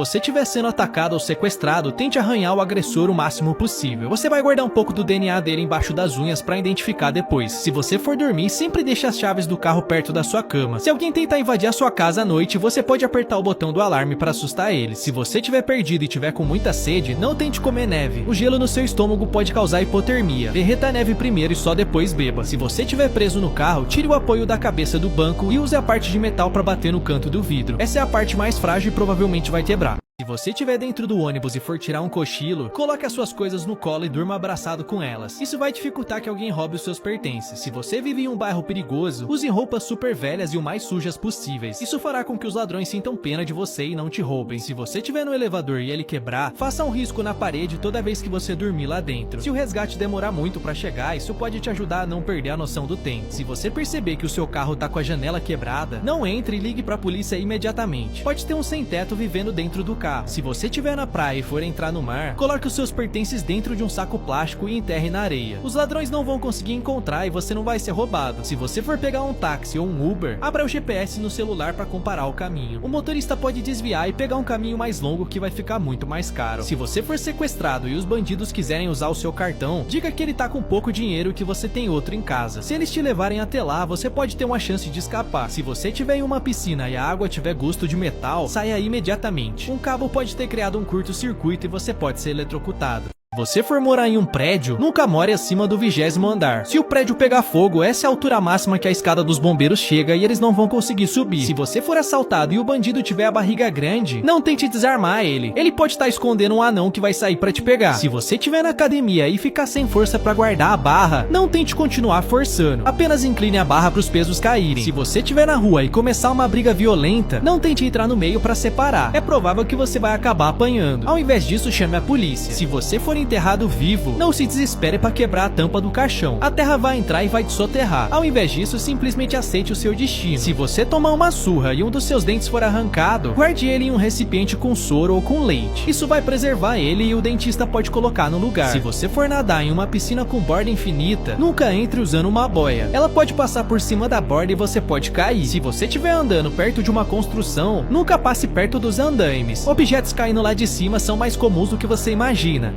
Se você estiver sendo atacado ou sequestrado, tente arranhar o agressor o máximo possível. Você vai guardar um pouco do DNA dele embaixo das unhas para identificar depois. Se você for dormir, sempre deixe as chaves do carro perto da sua cama. Se alguém tentar invadir a sua casa à noite, você pode apertar o botão do alarme para assustar ele. Se você estiver perdido e tiver com muita sede, não tente comer neve. O gelo no seu estômago pode causar hipotermia. Derreta a neve primeiro e só depois beba. Se você estiver preso no carro, tire o apoio da cabeça do banco e use a parte de metal para bater no canto do vidro. Essa é a parte mais frágil e provavelmente vai quebrar. Se você estiver dentro do ônibus e for tirar um cochilo, coloque as suas coisas no colo e durma abraçado com elas. Isso vai dificultar que alguém roube os seus pertences. Se você vive em um bairro perigoso, use roupas super velhas e o mais sujas possíveis. Isso fará com que os ladrões sintam pena de você e não te roubem. Se você estiver no elevador e ele quebrar, faça um risco na parede toda vez que você dormir lá dentro. Se o resgate demorar muito para chegar, isso pode te ajudar a não perder a noção do tempo. Se você perceber que o seu carro tá com a janela quebrada, não entre e ligue para a polícia imediatamente. Pode ter um sem-teto vivendo dentro do carro. Se você estiver na praia e for entrar no mar, coloque os seus pertences dentro de um saco plástico e enterre na areia. Os ladrões não vão conseguir encontrar e você não vai ser roubado. Se você for pegar um táxi ou um Uber, abra o GPS no celular para comparar o caminho. O motorista pode desviar e pegar um caminho mais longo que vai ficar muito mais caro. Se você for sequestrado e os bandidos quiserem usar o seu cartão, diga que ele tá com pouco dinheiro e que você tem outro em casa. Se eles te levarem até lá, você pode ter uma chance de escapar. Se você estiver em uma piscina e a água tiver gosto de metal, saia imediatamente. Um cabo pode ter criado um curto-circuito e você pode ser eletrocutado. Se você for morar em um prédio, nunca more acima do 20º andar. Se o prédio pegar fogo, essa é a altura máxima que a escada dos bombeiros chega e eles não vão conseguir subir. Se você for assaltado e o bandido tiver a barriga grande, não tente desarmar ele. Ele pode estar escondendo um anão que vai sair pra te pegar. Se você estiver na academia e ficar sem força pra guardar a barra, não tente continuar forçando. Apenas incline a barra pros pesos caírem. Se você estiver na rua e começar uma briga violenta, não tente entrar no meio pra separar. É provável que você vai acabar apanhando. Ao invés disso, chame a polícia. Se você for enterrado vivo, não se desespere para quebrar a tampa do caixão. A terra vai entrar e vai te soterrar. Ao invés disso, simplesmente aceite o seu destino. Se você tomar uma surra e um dos seus dentes for arrancado, guarde ele em um recipiente com soro ou com leite. Isso vai preservar ele e o dentista pode colocar no lugar. Se você for nadar em uma piscina com borda infinita, nunca entre usando uma boia. Ela pode passar por cima da borda e você pode cair. Se você estiver andando perto de uma construção, nunca passe perto dos andaimes. Objetos caindo lá de cima são mais comuns do que você imagina.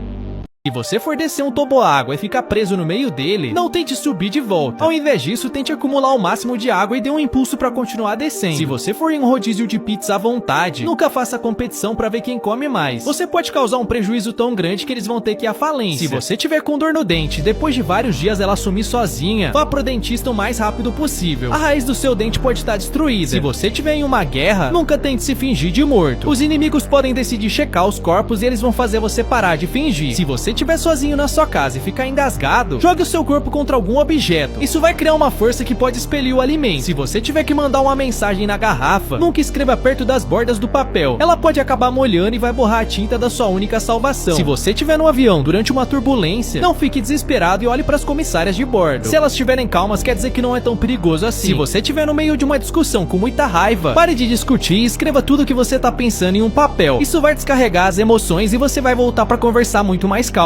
Se você for descer um toboágua e ficar preso no meio dele, não tente subir de volta. Ao invés disso, tente acumular o máximo de água e dê um impulso para continuar descendo. Se você for em um rodízio de pizza à vontade, nunca faça competição para ver quem come mais. Você pode causar um prejuízo tão grande que eles vão ter que ir à falência. Se você tiver com dor no dente e depois de vários dias ela sumir sozinha, vá pro dentista o mais rápido possível. A raiz do seu dente pode estar destruída. Se você tiver em uma guerra, nunca tente se fingir de morto. Os inimigos podem decidir checar os corpos e eles vão fazer você parar de fingir. Se você estiver sozinho na sua casa e ficar engasgado, jogue o seu corpo contra algum objeto. Isso vai criar uma força que pode expelir o alimento. Se você tiver que mandar uma mensagem na garrafa, nunca escreva perto das bordas do papel. Ela pode acabar molhando e vai borrar a tinta da sua única salvação. Se você estiver no avião durante uma turbulência, não fique desesperado e olhe para as comissárias de bordo. Se elas estiverem calmas, quer dizer que não é tão perigoso assim. Se você estiver no meio de uma discussão com muita raiva, pare de discutir e escreva tudo o que você tá pensando em um papel. Isso vai descarregar as emoções e você vai voltar para conversar muito mais calmo.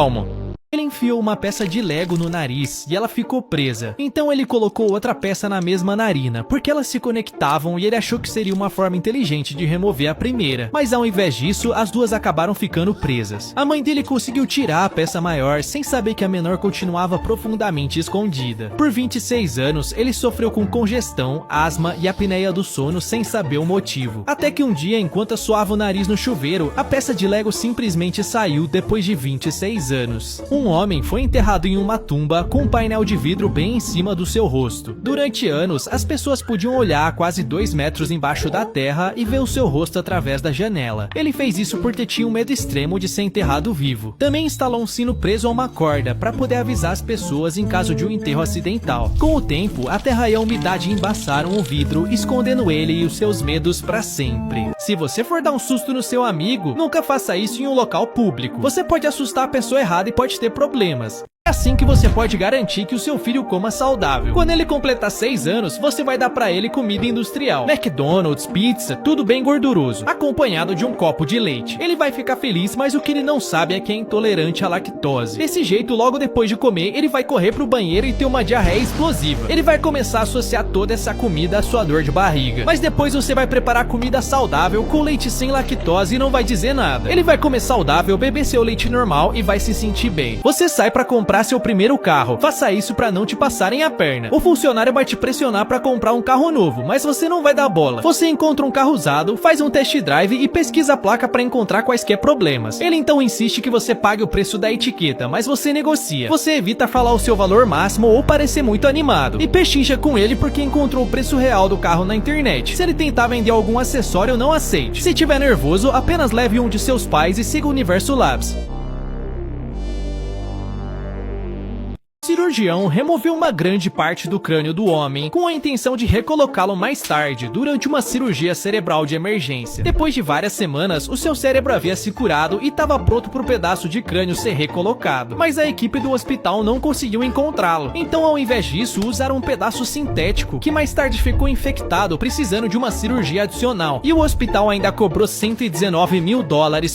Ele enfiou uma peça de Lego no nariz e ela ficou presa. Então ele colocou outra peça na mesma narina, porque elas se conectavam e ele achou que seria uma forma inteligente de remover a primeira. Mas ao invés disso, as duas acabaram ficando presas. A mãe dele conseguiu tirar a peça maior sem saber que a menor continuava profundamente escondida. Por 26 anos, ele sofreu com congestão, asma e apneia do sono sem saber o motivo. Até que um dia, enquanto assoava o nariz no chuveiro, a peça de Lego simplesmente saiu depois de 26 anos. Um homem foi enterrado em uma tumba com um painel de vidro bem em cima do seu rosto. Durante anos, as pessoas podiam olhar a quase 2 metros embaixo da terra e ver o seu rosto através da janela. Ele fez isso porque tinha um medo extremo de ser enterrado vivo. Também instalou um sino preso a uma corda para poder avisar as pessoas em caso de um enterro acidental. Com o tempo, a terra e a umidade embaçaram o vidro, escondendo ele e os seus medos para sempre. Se você for dar um susto no seu amigo, nunca faça isso em um local público. Você pode assustar a pessoa errada e pode ter problemas. É assim que você pode garantir que o seu filho coma saudável. Quando ele completar 6 anos, você vai dar pra ele comida industrial. McDonald's, pizza, tudo bem gorduroso, acompanhado de um copo de leite. Ele vai ficar feliz, mas o que ele não sabe é que é intolerante à lactose. Desse jeito, logo depois de comer, ele vai correr pro banheiro e ter uma diarreia explosiva. Ele vai começar a associar toda essa comida à sua dor de barriga. Mas depois você vai preparar comida saudável com leite sem lactose e não vai dizer nada. Ele vai comer saudável, beber seu leite normal e vai se sentir bem. Você sai pra comprar seu primeiro carro. Faça isso pra não te passarem a perna. O funcionário vai te pressionar pra comprar um carro novo, mas você não vai dar bola. Você encontra um carro usado, faz um test drive e pesquisa a placa pra encontrar quaisquer problemas. Ele então insiste que você pague o preço da etiqueta, mas você negocia. Você evita falar o seu valor máximo ou parecer muito animado. E pechincha com ele porque encontrou o preço real do carro na internet. Se ele tentar vender algum acessório, não aceite. Se tiver nervoso, apenas leve um de seus pais e siga o Universo Labs. O cirurgião removeu uma grande parte do crânio do homem com a intenção de recolocá-lo mais tarde, durante uma cirurgia cerebral de emergência. Depois de várias semanas, o seu cérebro havia se curado e estava pronto para o pedaço de crânio ser recolocado. Mas a equipe do hospital não conseguiu encontrá-lo. Então, ao invés disso, usaram um pedaço sintético, que mais tarde ficou infectado, precisando de uma cirurgia adicional. E o hospital ainda cobrou $119 mil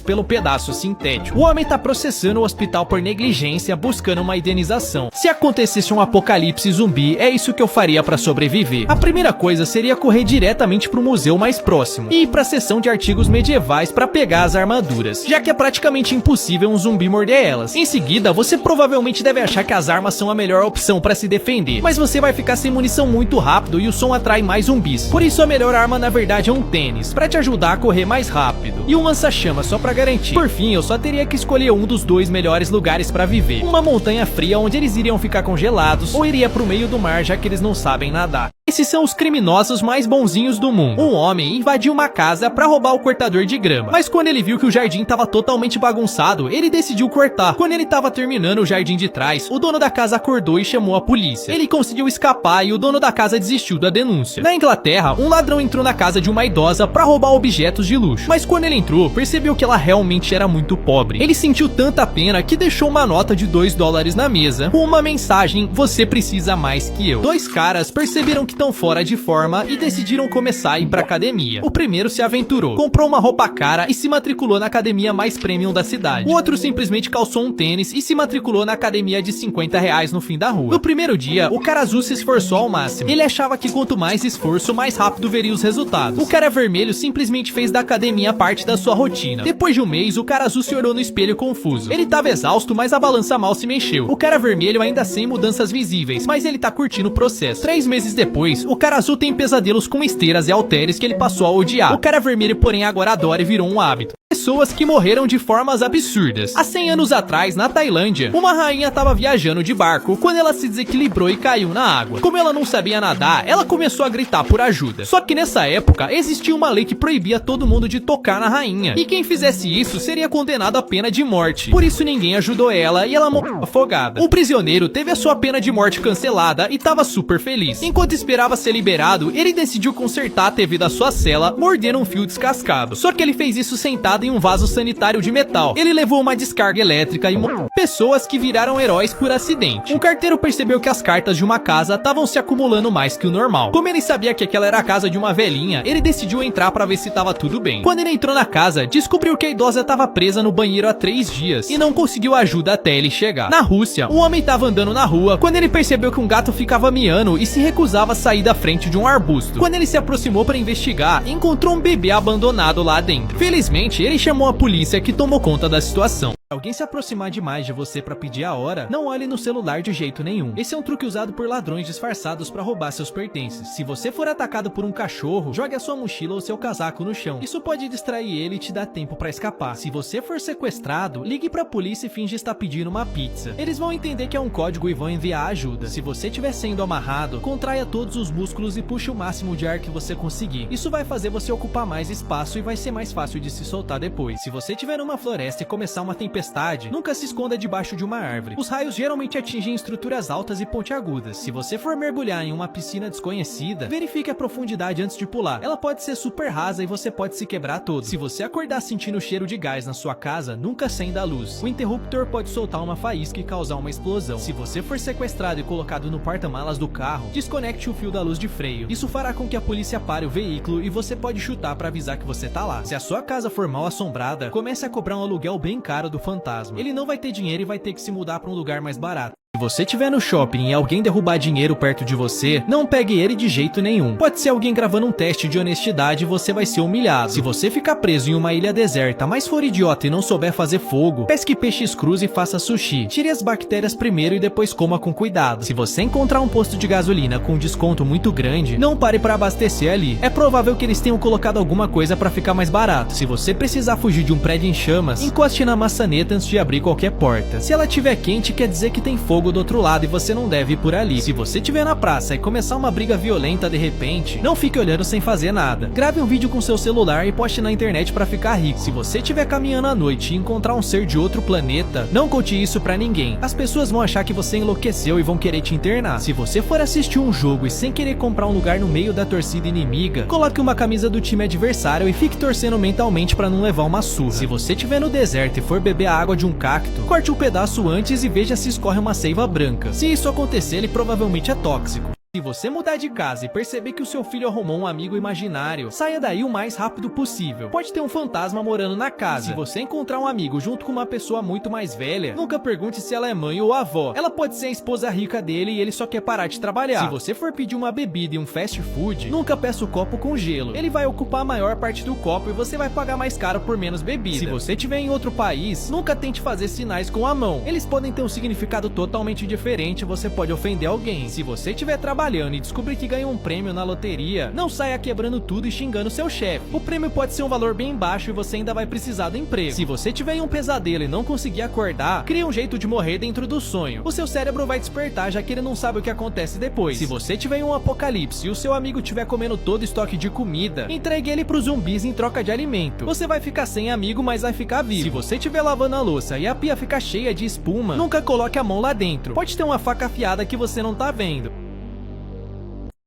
pelo pedaço sintético. O homem está processando o hospital por negligência, buscando uma indenização. Se acontecesse um apocalipse zumbi, é isso que eu faria pra sobreviver. A primeira coisa seria correr diretamente pro museu mais próximo e ir pra seção de artigos medievais pra pegar as armaduras, já que é praticamente impossível um zumbi morder elas. Em seguida, você provavelmente deve achar que as armas são a melhor opção pra se defender, mas você vai ficar sem munição muito rápido e o som atrai mais zumbis. Por isso a melhor arma na verdade é um tênis, pra te ajudar a correr mais rápido, e um lança-chama só pra garantir. Por fim, eu só teria que escolher um dos 2 melhores lugares pra viver: uma montanha fria onde eles iriam ficar congelados, ou iria pro meio do mar, já que eles não sabem nadar. Esses são os criminosos mais bonzinhos do mundo. Um homem invadiu uma casa pra roubar o cortador de grama, mas quando ele viu que o jardim tava totalmente bagunçado, ele decidiu cortar. Quando ele tava terminando o jardim de trás, o dono da casa acordou e chamou a polícia. Ele conseguiu escapar e o dono da casa desistiu da denúncia. Na Inglaterra, um ladrão entrou na casa de uma idosa pra roubar objetos de luxo, mas quando ele entrou, percebeu que ela realmente era muito pobre. Ele sentiu tanta pena que deixou uma nota de $2 na mesa, com uma mensagem: "Você precisa mais que eu". 2 caras perceberam que estão fora de forma e decidiram começar a ir pra academia. O primeiro se aventurou, comprou uma roupa cara e se matriculou na academia mais premium da cidade. O outro simplesmente calçou um tênis e se matriculou na academia de R$50 no fim da rua. No primeiro dia, o cara azul se esforçou ao máximo. Ele achava que quanto mais esforço, mais rápido veria os resultados. O cara vermelho simplesmente fez da academia parte da sua rotina. Depois de um mês, o cara azul se olhou no espelho confuso. Ele tava exausto, mas a balança mal se mexeu. O cara vermelho ainda sem mudanças visíveis, mas ele tá curtindo o processo. 3 meses depois, o cara azul tem pesadelos com esteiras e halteres que ele passou a odiar. O cara vermelho, porém, agora adora e virou um hábito. Pessoas que morreram de formas absurdas. Há 100 anos atrás, na Tailândia, uma rainha estava viajando de barco quando ela se desequilibrou e caiu na água. Como ela não sabia nadar, ela começou a gritar por ajuda. Só que nessa época, existia uma lei que proibia todo mundo de tocar na rainha, e quem fizesse isso seria condenado à pena de morte. Por isso ninguém ajudou ela e ela morreu afogada. Um prisioneiro teve a sua pena de morte cancelada e estava super feliz. Enquanto esperava ser liberado, ele decidiu consertar a TV da sua cela mordendo um fio descascado. Só que ele fez isso sentado em um vaso sanitário de metal. Ele levou uma descarga elétrica e morreu. Pessoas que viraram heróis por acidente. Um carteiro percebeu que as cartas de uma casa estavam se acumulando mais que o normal. Como ele sabia que aquela era a casa de uma velhinha, ele decidiu entrar pra ver se tava tudo bem. Quando ele entrou na casa, descobriu que a idosa estava presa no banheiro há 3 dias e não conseguiu ajuda até ele chegar. Na Rússia, um homem estava andando na rua quando ele percebeu que um gato ficava miando e se recusava a sair da frente de um arbusto. Quando ele se aproximou para investigar, encontrou um bebê abandonado lá dentro. Felizmente, ele chamou a polícia, que tomou conta da situação. Alguém se aproximar demais de você pra pedir a hora, não olhe no celular de jeito nenhum. Esse é um truque usado por ladrões disfarçados pra roubar seus pertences. Se você for atacado por um cachorro, jogue a sua mochila ou seu casaco no chão. Isso pode distrair ele e te dar tempo pra escapar. Se você for sequestrado, ligue pra polícia e finge estar pedindo uma pizza. Eles vão entender que é um código e vão enviar ajuda. Se você estiver sendo amarrado, contraia todos os músculos e puxe o máximo de ar que você conseguir. Isso vai fazer você ocupar mais espaço e vai ser mais fácil de se soltar depois. Se você estiver numa floresta e começar uma tempestade tempestade, nunca se esconda debaixo de uma árvore. Os raios geralmente atingem estruturas altas e pontiagudas. Se você for mergulhar em uma piscina desconhecida, verifique a profundidade antes de pular. Ela pode ser super rasa e você pode se quebrar todo. Se você acordar sentindo cheiro de gás na sua casa, nunca acenda a luz. O interruptor pode soltar uma faísca e causar uma explosão. Se você for sequestrado e colocado no porta-malas do carro, desconecte o fio da luz de freio. Isso fará com que a polícia pare o veículo e você pode chutar para avisar que você tá lá. Se a sua casa for mal assombrada, comece a cobrar um aluguel bem caro do fantasma. Ele não vai ter dinheiro e vai ter que se mudar para um lugar mais barato. Se você estiver no shopping e alguém derrubar dinheiro perto de você, não pegue ele de jeito nenhum. Pode ser alguém gravando um teste de honestidade e você vai ser humilhado. Se você ficar preso em uma ilha deserta, mas for idiota e não souber fazer fogo, pesque peixes crus e faça sushi. Tire as bactérias primeiro e depois coma com cuidado. Se você encontrar um posto de gasolina com um desconto muito grande, não pare para abastecer ali. É provável que eles tenham colocado alguma coisa para ficar mais barato. Se você precisar fugir de um prédio em chamas, encoste na maçaneta antes de abrir qualquer porta. Se ela estiver quente, quer dizer que tem fogo do outro lado e você não deve ir por ali. Se você estiver na praça e começar uma briga violenta de repente, não fique olhando sem fazer nada. Grave um vídeo com seu celular e poste na internet para ficar rico. Se você estiver caminhando à noite e encontrar um ser de outro planeta, não conte isso pra ninguém. As pessoas vão achar que você enlouqueceu e vão querer te internar. Se você for assistir um jogo e sem querer comprar um lugar no meio da torcida inimiga, coloque uma camisa do time adversário e fique torcendo mentalmente pra não levar uma surra. Se você estiver no deserto e for beber a água de um cacto, corte um pedaço antes e veja se escorre uma seiva branca. Se isso acontecer, ele provavelmente é tóxico. Se você mudar de casa e perceber que o seu filho arrumou um amigo imaginário, saia daí o mais rápido possível. Pode ter um fantasma morando na casa. Se você encontrar um amigo junto com uma pessoa muito mais velha, nunca pergunte se ela é mãe ou avó. Ela pode ser a esposa rica dele e ele só quer parar de trabalhar. Se você for pedir uma bebida e um fast food, nunca peça o copo com gelo. Ele vai ocupar a maior parte do copo e você vai pagar mais caro por menos bebida. Se você estiver em outro país, nunca tente fazer sinais com a mão. Eles podem ter um significado totalmente diferente e você pode ofender alguém. Se você estiver trabalhando e descobrir que ganhou um prêmio na loteria, não saia quebrando tudo e xingando seu chefe. O prêmio pode ser um valor bem baixo e você ainda vai precisar do emprego. Se você tiver em um pesadelo e não conseguir acordar, crie um jeito de morrer dentro do sonho. O seu cérebro vai despertar, já que ele não sabe o que acontece depois. Se você tiver em um apocalipse e o seu amigo estiver comendo todo o estoque de comida, entregue ele pros zumbis em troca de alimento. Você vai ficar sem amigo, mas vai ficar vivo. Se você estiver lavando a louça e a pia ficar cheia de espuma, nunca coloque a mão lá dentro. Pode ter uma faca afiada que você não tá vendo.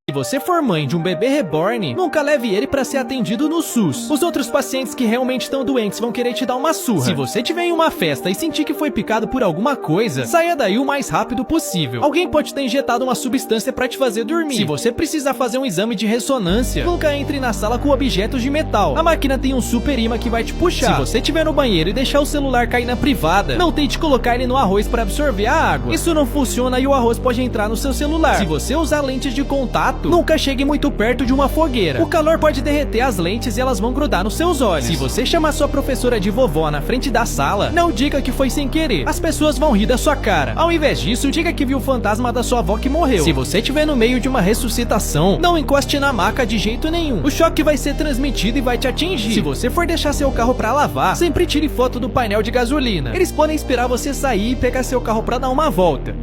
Se você for mãe de um bebê reborn, nunca leve ele para ser atendido no SUS. Os outros pacientes que realmente estão doentes vão querer te dar uma surra. Se você estiver em uma festa e sentir que foi picado por alguma coisa, saia daí o mais rápido possível. Alguém pode ter injetado uma substância para te fazer dormir. Se você precisar fazer um exame de ressonância, nunca entre na sala com objetos de metal. A máquina tem um super imã que vai te puxar. Se você estiver no banheiro e deixar o celular cair na privada, não tente colocar ele no arroz para absorver a água. Isso não funciona e o arroz pode entrar no seu celular. Se você usar lentes de contato, nunca chegue muito perto de uma fogueira. O calor pode derreter as lentes e elas vão grudar nos seus olhos. Se você chamar sua professora de vovó na frente da sala, não diga que foi sem querer. As pessoas vão rir da sua cara. Ao invés disso, diga que viu o fantasma da sua avó que morreu. Se você estiver no meio de uma ressuscitação, não encoste na maca de jeito nenhum. O choque vai ser transmitido e vai te atingir. Se você for deixar seu carro pra lavar, sempre tire foto do painel de gasolina. Eles podem esperar você sair e pegar seu carro pra dar uma volta.